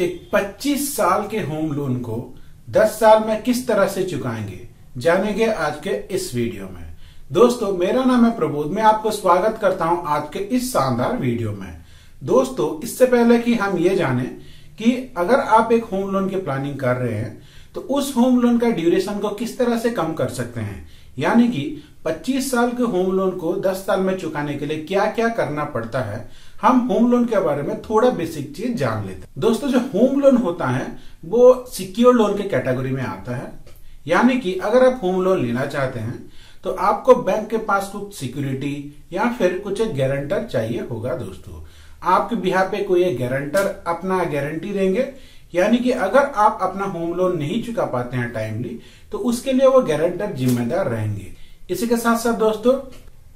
एक 25 साल के होम लोन को 10 साल में किस तरह से चुकाएंगे, जानेंगे आज के इस वीडियो में। दोस्तों, मेरा नाम है प्रबोध। मैं आपको स्वागत करता हूं आज के इस शानदार वीडियो में। दोस्तों, इससे पहले कि हम ये जाने कि अगर आप एक होम लोन की प्लानिंग कर रहे हैं तो उस होम लोन का ड्यूरेशन को किस तरह से कम कर सकते हैं, यानी कि 25 साल के होम लोन को 10 साल में चुकाने के लिए क्या क्या करना पड़ता है, हम होम लोन के बारे में थोड़ा बेसिक चीज जान लेते हैं। दोस्तों, जो होम लोन होता है वो सिक्योर लोन के कैटेगरी में आता है, यानी कि अगर आप होम लोन लेना चाहते हैं तो आपको बैंक के पास कुछ सिक्योरिटी या फिर कुछ एक गारंटर चाहिए होगा। दोस्तों, आपके बिहाफ पे कोई एक गारंटर अपना गारंटी देंगे, यानी कि अगर आप अपना होम लोन नहीं चुका पाते हैं टाइमली तो उसके लिए वो गारंटर जिम्मेदार रहेंगे। इसी के साथ साथ दोस्तों,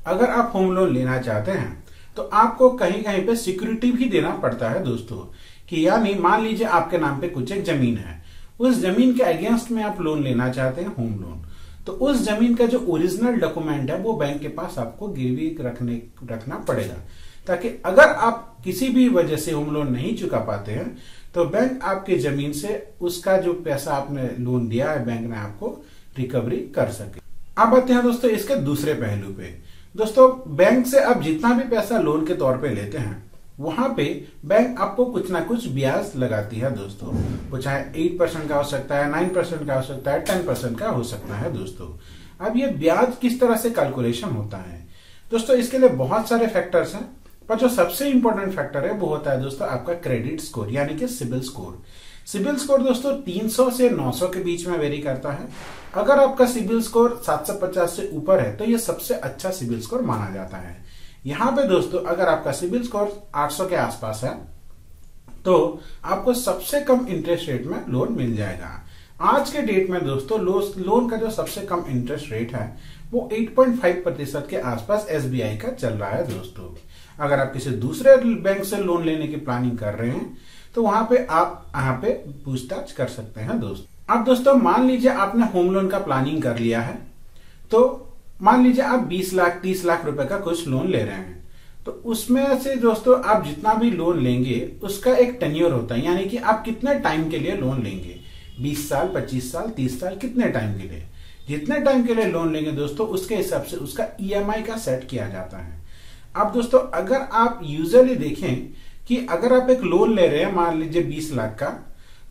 अगर आप होम लोन लेना चाहते हैं तो आपको कहीं कहीं पे सिक्योरिटी भी देना पड़ता है दोस्तों, कि यानी मान लीजिए आपके नाम पे कुछ एक जमीन है, उस जमीन के अगेंस्ट में आप लोन लेना चाहते हैं होम लोन, तो उस जमीन का जो ओरिजिनल डॉक्यूमेंट है वो बैंक के पास आपको गिरवी रखना पड़ेगा, ताकि अगर आप किसी भी वजह से होम लोन नहीं चुका पाते हैं तो बैंक आपके जमीन से उसका जो पैसा आपने लोन दिया है बैंक ने आपको रिकवरी कर सके। अब आते हैं दोस्तों इसके दूसरे पहलू पे। दोस्तों, बैंक से आप जितना भी पैसा लोन के तौर पे लेते हैं वहां पे बैंक आपको कुछ ना कुछ ब्याज लगाती है दोस्तों। वो चाहे 8% का हो सकता है, 9% का हो सकता है, 10% का हो सकता है दोस्तों। अब ये ब्याज किस तरह से कैलकुलेशन होता है दोस्तों, इसके लिए बहुत सारे फैक्टर्स हैं, पर जो सबसे इंपॉर्टेंट फैक्टर है वो होता है दोस्तों आपका क्रेडिट स्कोर, यानी कि सिबिल स्कोर। सिबिल स्कोर दोस्तों 300 से 900 के बीच में वेरी करता है। अगर आपका सिबिल स्कोर 750 से ऊपर है तो ये सबसे अच्छा सिबिल स्कोर माना जाता है। यहाँ पे दोस्तों अगर आपका सिबिल स्कोर 800 के आसपास है तो आपको सबसे कम इंटरेस्ट रेट में लोन मिल जाएगा। आज के डेट में दोस्तों लोन का जो सबसे कम इंटरेस्ट रेट है वो 8.5% के आसपास SBI का चल रहा है दोस्तों। अगर आप किसी दूसरे बैंक से लोन लेने की प्लानिंग कर रहे हैं तो वहां पे आप यहाँ पे पूछताछ कर सकते हैं दोस्तों। अब दोस्तों मान लीजिए आपने होम लोन का प्लानिंग कर लिया है, तो मान लीजिए आप 20 लाख 30 लाख रुपए का कुछ लोन ले रहे हैं, तो उसमें से दोस्तों आप जितना भी लोन लेंगे उसका एक टेन्योर होता है, यानी कि आप कितने टाइम के लिए लोन लेंगे, 20 साल 25 साल 30 साल, कितने टाइम के लिए, जितने टाइम के लिए लोन लेंगे दोस्तों उसके हिसाब से उसका EMI का सेट किया जाता है। अब दोस्तों अगर आप यूजुअली देखें कि अगर आप एक लोन ले रहे हैं मान लीजिए 20 लाख का,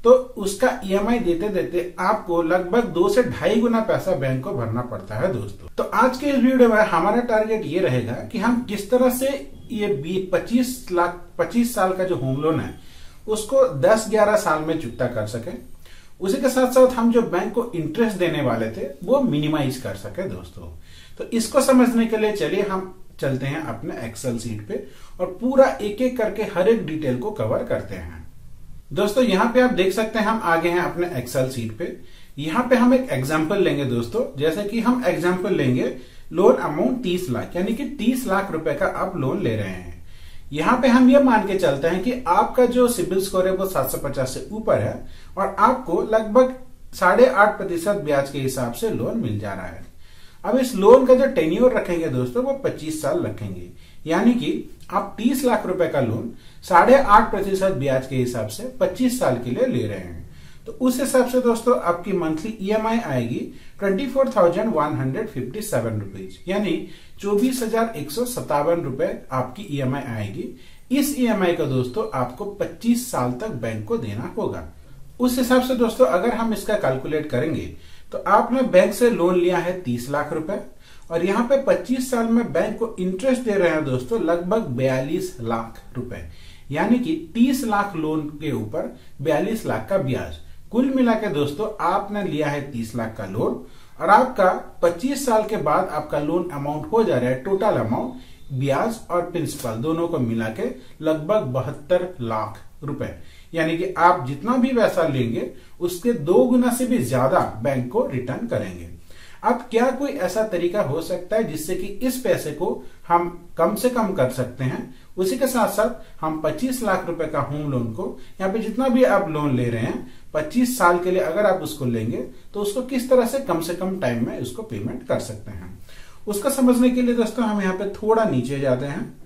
तो उसका EMI देते देते आपको लगभग 2 से 2.5 गुना पैसा बैंक को भरना पड़ता है दोस्तों। तो आज के इस वीडियो में हमारा टारगेट ये रहेगा कि हम किस तरह से ये 25 साल का जो होम लोन है उसको 10-11 साल में चुकता कर सके। उसी के साथ साथ हम जो बैंक को इंटरेस्ट देने वाले थे वो मिनिमाइज कर सके दोस्तों। तो इसको समझने के लिए चलिए हम चलते हैं अपने एक्सेल सीट पे और पूरा एक एक करके हर एक डिटेल को कवर करते हैं। दोस्तों यहाँ पे आप देख सकते हैं हम आगे हैं अपने एक्सेल सीट पे। यहाँ पे हम एक एग्जांपल लेंगे दोस्तों, जैसे कि हम एग्जांपल लेंगे लोन अमाउंट 30 लाख, यानी कि 30 लाख रुपए का आप लोन ले रहे हैं। यहाँ पे हम ये मान के चलते हैं कि आपका जो सिबिल स्कोर है वो 750 से ऊपर है और आपको लगभग 8.5% ब्याज के हिसाब से लोन मिल जा रहा है। अब इस लोन का जो टेन्योर रखेंगे दोस्तों वो 25 साल रखेंगे, यानी कि आप 30 लाख रुपए का लोन 8.5% ब्याज के हिसाब से 25 साल के लिए ले रहे हैं। तो उस हिसाब से दोस्तों आपकी मंथली EMI आएगी 24,157 रुपीज, यानी 24,157 रुपए आपकी EMI आएगी। इस EMI का दोस्तों आपको 25 साल तक बैंक को देना होगा। उस हिसाब से दोस्तों अगर हम इसका कैलकुलेट करेंगे तो आपने बैंक से लोन लिया है 30 लाख रुपए और यहाँ पे 25 साल में बैंक को इंटरेस्ट दे रहे हैं दोस्तों लगभग 42 लाख रुपए, यानी कि 30 लाख लोन के ऊपर 42 लाख का ब्याज। कुल मिला के दोस्तों आपने लिया है 30 लाख का लोन और आपका 25 साल के बाद आपका लोन अमाउंट हो जा रहा है, टोटल अमाउंट ब्याज और प्रिंसिपल दोनों को मिला के लगभग 72 लाख रुपए, यानी कि आप जितना भी पैसा लेंगे उसके 2 गुना से भी ज्यादा बैंक को रिटर्न करेंगे। अब क्या कोई ऐसा तरीका हो सकता है जिससे कि इस पैसे को हम कम से कम कर सकते हैं? उसी के साथ साथ हम 25 लाख रुपए का होम लोन को यहाँ पे जितना भी आप लोन ले रहे हैं 25 साल के लिए अगर आप उसको लेंगे तो उसको किस तरह से कम टाइम में उसको पेमेंट कर सकते हैं, उसको समझने के लिए दोस्तों हम यहाँ पे थोड़ा नीचे जाते हैं।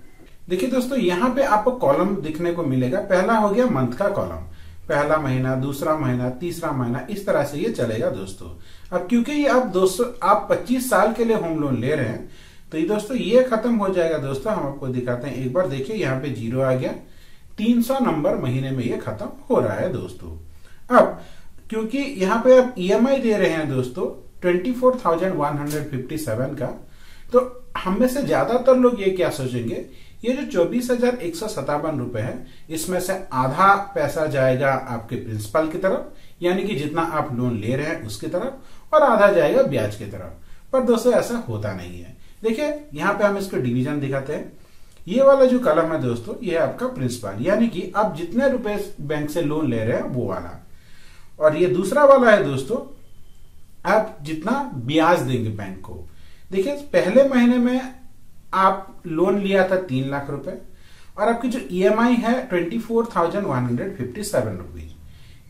देखिए दोस्तों यहाँ पे आपको कॉलम दिखने को मिलेगा। पहला हो गया मंथ का कॉलम। पहला महीना, दूसरा महीना, तीसरा महीना, इस तरह से ये चलेगा दोस्तों। अब क्योंकि ये आप 25 साल के लिए होम लोन ले रहे हैं, तो ये दोस्तों ये खत्म हो जाएगा दोस्तों। हम आपको दिखाते हैं, एक बार देखिए यहाँ पे 0 आ गया, 300 नंबर महीने में ये खत्म हो रहा है दोस्तों। अब क्योंकि यहाँ पे आप EMI दे रहे हैं दोस्तों 24,157 का, तो हम में से ज्यादातर लोग ये क्या सोचेंगे, ये जो 24,157 रुपए है, इसमें से आधा पैसा जाएगा आपके प्रिंसिपल की तरफ, यानी कि जितना आप लोन ले रहे हैं उसकी तरफ, और आधा जाएगा ब्याज की तरफ। पर दोस्तों ऐसा होता नहीं है। देखिए यहाँ पे हम इसको डिवीजन दिखाते हैं। ये वाला जो कलम है दोस्तों, ये है आपका प्रिंसिपल, यानी कि आप जितने रुपए बैंक से लोन ले रहे हैं वो वाला। और ये दूसरा वाला है दोस्तों, आप जितना ब्याज देंगे बैंक को। देखिए पहले महीने में आप लोन लिया था 3 लाख रुपए, और आपकी जो EMI है 24,157 रुपीज।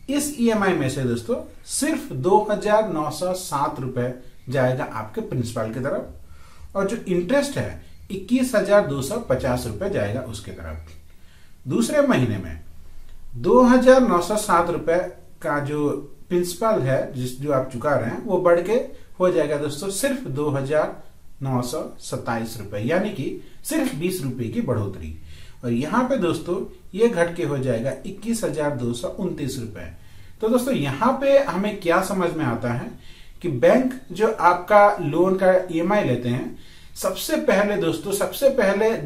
इस EMI में से दोस्तों सिर्फ 2,907 रुपए जाएगा आपके प्रिंसिपल की तरफ, और जो इंटरेस्ट है 21,250 रुपए जाएगा उसकी तरफ। दूसरे महीने में 2,907 रुपए का जो प्रिंसिपल है जो आप चुका रहे हैं, वो बढ़ के हो जाएगा दोस्तों सिर्फ 2,927 रुपए, यानी कि सिर्फ 20 रुपए की बढ़ोतरी। और यहाँ पे दोस्तों ये घट के हो जाएगा 21,229 रुपए। तो दोस्तों यहाँ पे हमें क्या समझ में आता है कि बैंक जो आपका लोन का EMI लेते हैं, सबसे पहले दोस्तों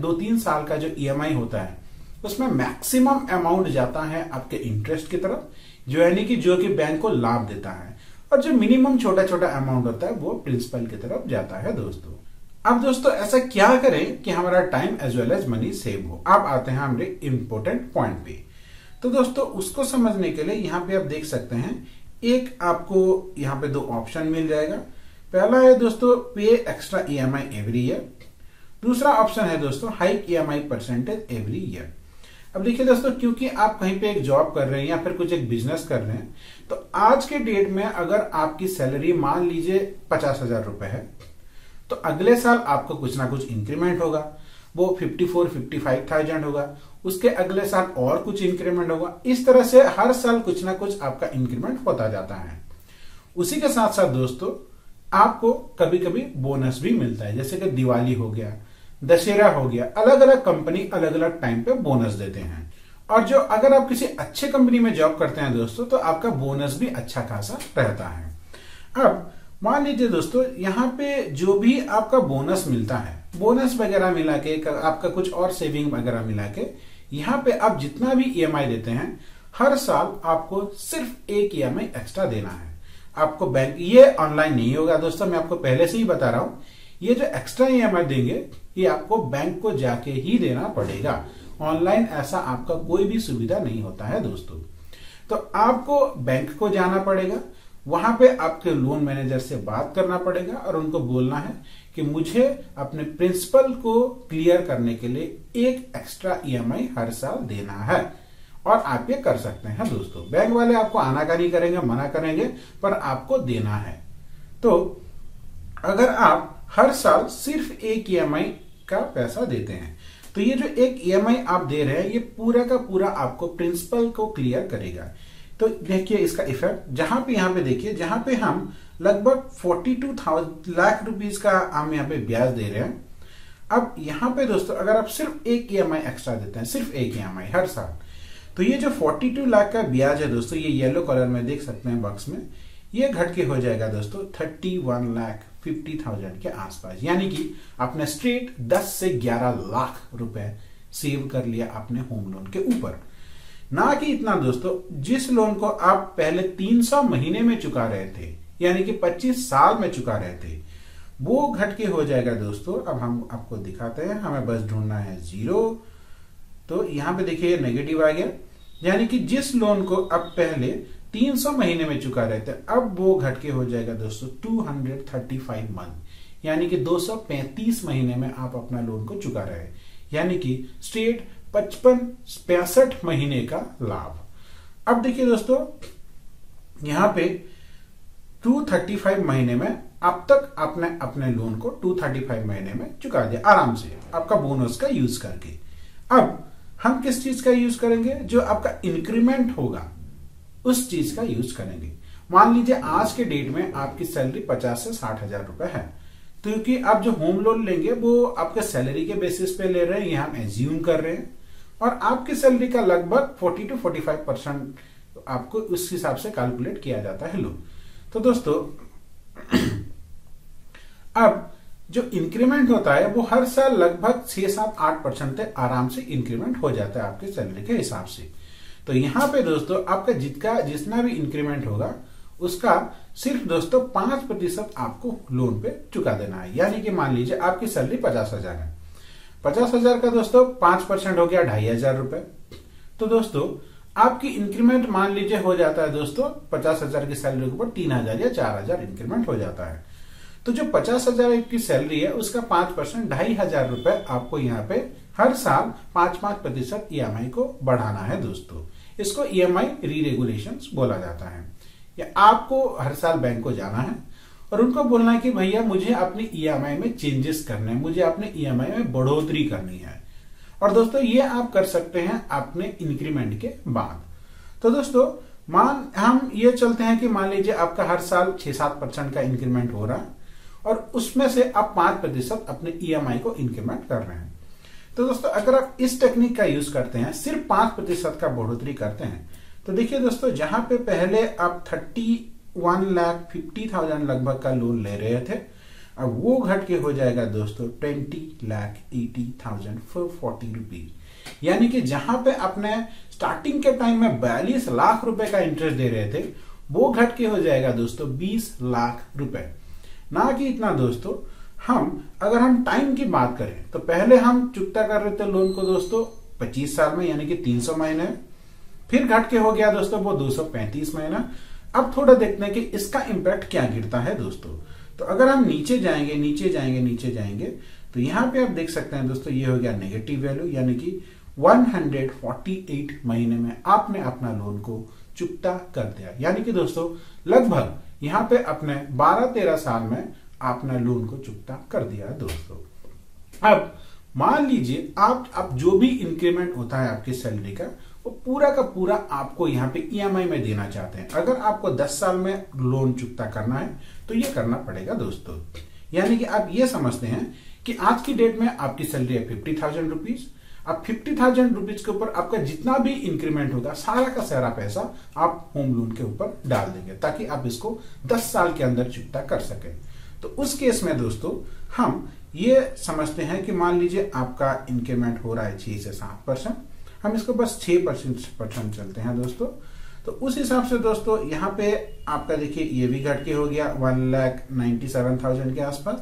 2-3 साल का जो EMI होता है, उसमें मैक्सिमम अमाउंट जाता है आपके इंटरेस्ट की तरफ, यानी कि जो कि बैंक को लाभ देता है, और जो मिनिमम छोटा छोटा अमाउंट होता है वो प्रिंसिपल की तरफ जाता है दोस्तों। अब दोस्तों ऐसा क्या करें कि हमारा time as well as money save हो। अब आते हैं हमारे इंपॉर्टेंट पॉइंट पे। तो दोस्तों उसको समझने के लिए यहाँ पे आप देख सकते हैं, एक आपको यहाँ पे 2 ऑप्शन मिल जाएगा। पहला है दोस्तों पे एक्स्ट्रा EMI एवरी ईयर, दूसरा ऑप्शन है दोस्तों hike EMI percentage every year. अब देखिए दोस्तों, क्योंकि आप कहीं पे एक जॉब कर रहे हैं या फिर कुछ एक बिजनेस कर रहे हैं, तो आज के डेट में अगर आपकी सैलरी मान लीजिए 50,000 रुपए है, तो अगले साल आपको कुछ ना कुछ इंक्रीमेंट होगा, वो 54-55,000 होगा, उसके अगले साल और कुछ इंक्रीमेंट होगा। इस तरह से हर साल कुछ ना कुछ आपका इंक्रीमेंट होता जाता है। उसी के साथ साथ दोस्तों आपको कभी कभी बोनस भी मिलता है, जैसे कि दिवाली हो गया, दशहरा हो गया, अलग अलग कंपनी अलग अलग टाइम पे बोनस देते हैं। और जो अगर आप किसी अच्छे कंपनी में जॉब करते हैं दोस्तों, तो आपका बोनस भी अच्छा खासा रहता है। अब मान लीजिए दोस्तों, यहाँ पे जो भी आपका बोनस मिलता है, बोनस वगैरह मिला के, आपका कुछ और सेविंग वगैरह मिला के, यहाँ पे आप जितना भी EMI देते हैं, हर साल आपको सिर्फ एक EMI एक्स्ट्रा देना है। आपको बैंक, ये ऑनलाइन नहीं होगा दोस्तों, मैं आपको पहले से ही बता रहा हूं, ये जो एक्स्ट्रा EMI देंगे ये आपको बैंक को जाके ही देना पड़ेगा। ऑनलाइन ऐसा आपका कोई भी सुविधा नहीं होता है दोस्तों। तो आपको बैंक को जाना पड़ेगा, वहां पे आपके लोन मैनेजर से बात करना पड़ेगा और उनको बोलना है कि मुझे अपने प्रिंसिपल को क्लियर करने के लिए एक एक्स्ट्रा EMI हर साल देना है। और आप ये कर सकते हैं दोस्तों। बैंक वाले आपको आनाकानी करेंगे, मना करेंगे, पर आपको देना है। तो अगर आप हर साल सिर्फ एक EMI का पैसा देते हैं, तो ये जो एक EMI आप दे रहे हैं, ये पूरा का पूरा आपको प्रिंसिपल को क्लियर करेगा। तो देखिए इसका इफेक्ट, जहां पे यहाँ पे देखिए, जहां पे हम लगभग 42 लाख रुपीस का हम यहाँ पे ब्याज दे रहे हैं। अब यहाँ पे दोस्तों अगर आप सिर्फ एक EMI एक्स्ट्रा देते हैं, सिर्फ एक EMI हर साल, तो ये जो 42 लाख का ब्याज है दोस्तों, ये येलो कलर में देख सकते हैं बॉक्स में, ये घट के हो जाएगा दोस्तों 31,50,000 के आसपास। यानी कि आपने स्ट्रेट 10 से 11 लाख रुपए सेव कर लिया अपने होम लोन के ऊपर। ना कि इतना दोस्तों, जिस लोन को आप पहले 300 महीने में चुका रहे थे, यानी कि 25 साल में चुका रहे थे, वो घट के हो जाएगा दोस्तों। अब हम आपको दिखाते हैं, हमें बस ढूंढना है 0। तो यहां पे देखिए नेगेटिव आ गया, यानी कि जिस लोन को अब पहले 300 महीने में चुका रहे थे, अब वो घट के हो जाएगा दोस्तों 235 मंथ, यानी कि 235 महीने में आप अपना लोन को चुका रहे, यानी कि स्ट्रेट 65 महीने का लाभ। अब देखिए दोस्तों, यहां पे 235 महीने में अब तक आपने अपने लोन को 235 महीने में चुका दिया आराम से, आपका बोनस का यूज करके। अब हम किस चीज का यूज करेंगे? जो आपका इंक्रीमेंट होगा उस चीज का यूज करेंगे। मान लीजिए आज के डेट में आपकी सैलरी 50 से 60,000 रुपए है, तो क्योंकि आप जो होम लोन लेंगे वो आपके सैलरी के बेसिस पे ले रहे हैं, ये हम एज्यूम कर रहे हैं, और आपकी सैलरी का लगभग 40 to 45% आपको उस हिसाब से कैलकुलेट किया जाता है लोन। तो दोस्तों अब जो इंक्रीमेंट होता है वो हर साल लगभग 6-7-8% तक आराम से इंक्रीमेंट हो जाता है आपके सैलरी के हिसाब से। तो यहाँ पे दोस्तों आपका जितना भी इंक्रीमेंट होगा उसका सिर्फ दोस्तों 5% आपको लोन पे चुका देना है। यानी कि मान लीजिए आपकी सैलरी 50,000 है, 50,000 का दोस्तों 5% हो गया 2,500 रुपए। तो दोस्तों आपकी इंक्रीमेंट मान लीजिए हो जाता है दोस्तों 50,000 की सैलरी के ऊपर 3,000 या 4,000 इंक्रीमेंट हो जाता है। तो जो 50,000 की सैलरी है उसका 5% 2,500 रुपए आपको यहाँ पे हर साल 5% EMI को बढ़ाना है दोस्तों। इसको EMI री-रेगुलेशन बोला जाता है। या आपको हर साल बैंक को जाना है और उनको बोलना है कि भैया मुझे अपनी EMI में चेंजेस करने हैं, मुझे अपने EMI में बढ़ोतरी करनी है। और दोस्तों ये आप कर सकते हैं अपने इंक्रीमेंट के बाद। तो दोस्तों हम ये चलते हैं कि मान लीजिए आपका हर साल 6-7% का इंक्रीमेंट हो रहा है और उसमें से आप 5% अपने EMI को इंक्रीमेंट कर रहे हैं। तो दोस्तों अगर आप इस टेक्निक का यूज करते हैं, सिर्फ 5% का बढ़ोतरी करते हैं, तो देखिए दोस्तों जहां पे पहले आप 31,50,000 लगभग का लोन ले रहे थे, अब वो घट के हो जाएगा दोस्तों 20,80,000 for 40 रुपीज। यानी कि जहां पे आपने स्टार्टिंग के टाइम में 42 लाख रुपए का इंटरेस्ट दे रहे थे, वो घट के हो जाएगा दोस्तों 20 लाख रुपए। ना कि इतना दोस्तों, अगर हम टाइम की बात करें तो पहले हम चुकता कर रहे थे लोन को दोस्तों 25 साल में, यानी कि 300 महीने, फिर घट के हो गया दोस्तों वो 235 महीना। अब थोड़ा देखते हैं कि इसका इंपैक्ट क्या गिरता है दोस्तों। तो अगर हम नीचे जाएंगे तो यहाँ पे आप देख सकते हैं दोस्तों ये हो गया नेगेटिव वैल्यू, यानी कि 148 महीने में आपने अपना लोन को चुकता कर दिया। यानी कि दोस्तों लगभग यहाँ पे अपने 12-13 साल में आपने लोन को चुकता कर दिया दोस्तों। अब मान लीजिए आप जो भी इंक्रीमेंट होता है आपकी सैलरी का, वो पूरा का पूरा आपको यहाँ पे EMI में देना चाहते हैं। अगर आपको 10 साल में लोन चुकता करना है तो ये करना पड़ेगा दोस्तों। यानी कि आप ये समझते हैं कि आज की डेट में आपकी सैलरी है 50,000 रुपीज। अब 50,000 रुपीज के ऊपर आपका जितना भी इंक्रीमेंट होगा सारा का सारा पैसा आप होम लोन के ऊपर डाल देंगे, ताकि आप इसको 10 साल के अंदर चुकता कर सकें। तो उस केस में दोस्तों हम ये समझते हैं कि मान लीजिए आपका इंक्रीमेंट हो रहा है 6 से 7%, हम इसको बस 6% चलते हैं दोस्तों। तो उस हिसाब से दोस्तों यहाँ पे आपका देखिए ये भी घट के हो गया 1,97,000 के आसपास।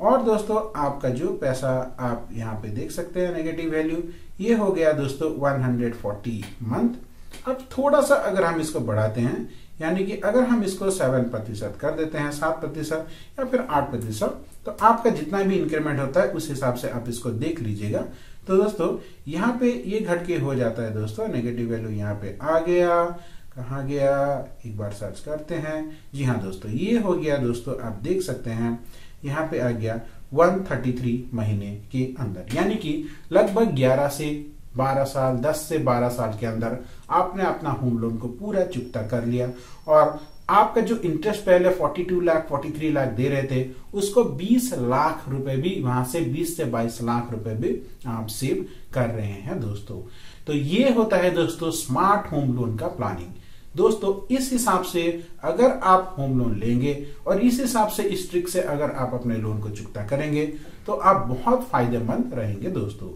और दोस्तों आपका जो पैसा आप यहाँ पे देख सकते हैं नेगेटिव वैल्यू, ये हो गया दोस्तों 140 मंथ। अब थोड़ा सा अगर हम इसको बढ़ाते हैं, यानी कि अगर हम इसको 7% कर देते हैं, 7% या फिर 8%, तो आपका जितना भी इंक्रीमेंट होता है उस हिसाब से आप इसको देख लीजिएगा। तो दोस्तों यहाँ पे ये घट के हो जाता है दोस्तों नेगेटिव वैल्यू, यहाँ पे आ गया, कहाँ गया, एक बार सर्च करते हैं। जी हाँ दोस्तों, ये हो गया दोस्तों, आप देख सकते हैं यहाँ पे आ गया 133 महीने के अंदर, यानी कि लगभग 11 से 12 साल, 10 से 12 साल के अंदर आपने अपना होम लोन को पूरा चुकता कर लिया। और आपका जो इंटरेस्ट पहले 42 लाख 43 लाख दे रहे थे, उसको 20 लाख रुपए भी, वहां से 20 से 22 लाख रुपए भी आप सेव कर रहे हैं दोस्तों। तो ये होता है दोस्तों स्मार्ट होम लोन का प्लानिंग। दोस्तों इस हिसाब से अगर आप होम लोन लेंगे और इस हिसाब से इस ट्रिक से अगर आप अपने लोन को चुकता करेंगे तो आप बहुत फायदेमंद रहेंगे दोस्तों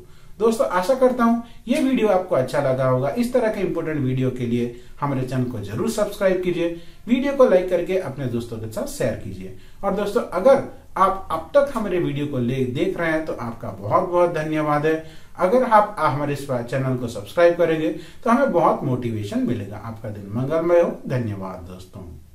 आशा करता हूं ये वीडियो आपको अच्छा लगा होगा। इस तरह के इंपॉर्टेंट वीडियो के लिए हमारे चैनल को जरूर सब्सक्राइब कीजिए, वीडियो को लाइक करके अपने दोस्तों के साथ शेयर कीजिए। और दोस्तों अगर आप अब तक हमारे वीडियो को देख रहे हैं तो आपका बहुत बहुत धन्यवाद है। अगर आप हमारे इस चैनल को सब्सक्राइब करेंगे तो हमें बहुत मोटिवेशन मिलेगा। आपका दिन मंगलमय हो। धन्यवाद दोस्तों।